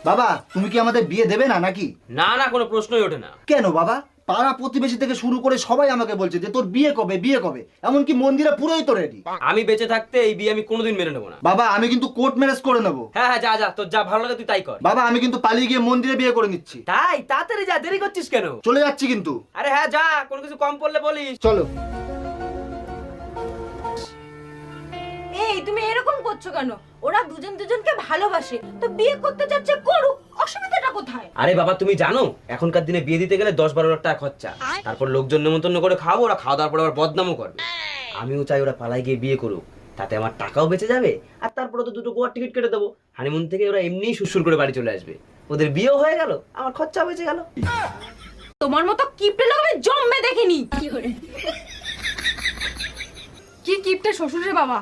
বাবা তুমি কি আমাদের বিয়ে দেবে না নাকি? না না, কোনো প্রশ্নই ওঠে না। কেন বাবা? পাড়া প্রতিবেশী থেকে শুরু করে সবাই আমাকে বলছে যে তোর বিয়ে কবে বিয়ে কবে, এমনকি মন্দিরে পুরোই তো রেডি। আমি বেঁচে থাকতে এই বিয়ে আমি কোনোদিন মেনে নেবো না। বাবা আমি কিন্তু কোর্ট ম্যারেজ করে নেবো। হ্যাঁ হ্যাঁ, যা যা, তোর যা ভালো লাগে তুই তাই কর। বাবা আমি কিন্তু পালিয়ে গিয়ে মন্দিরে বিয়ে করে নিচ্ছি। তাই তাড়াতাড়ি যা, দেরি করছিস কেন? চলে যাচ্ছি কিন্তু। আরে হ্যাঁ যা, কোনো কিছু কম পড়লে বলিস। চলো। এই তুমি এরকম করছো কেন? ওরা দুজন দুজনকে ভালোবাসে, তো বিয়ে করতে চাচ্ছে করুক, অসুবিধাটা কোথায়? আরে বাবা তুমি জানো এখনকার দিনে বিয়ে দিতে গেলে 10-12 লাখ টাকা খরচা, তারপর লোকজন নেমন্তন্ন করে খাওয়াবো, ওরা খাওয়া দাওয়ার পর আবার বদনামও করবে। আমিও চাই ওরা পালাই গিয়ে বিয়ে করুক, তাতে আমার টাকাও বেঁচে যাবে, আর তারপরে তো দুটো গোয়ার টিকিট কেটে দেবো, হানিমুন থেকে ওরা এমনিই সুরসুর করে বাড়ি চলে আসবে, ওদের বিয়েও হয়ে গেল, আমার খরচা বেঁচে গেল। তোমার মতো কিপটে লোক আমি জন্মে দেখিনি। কি কিপটে শ্বশুর রে বাবা।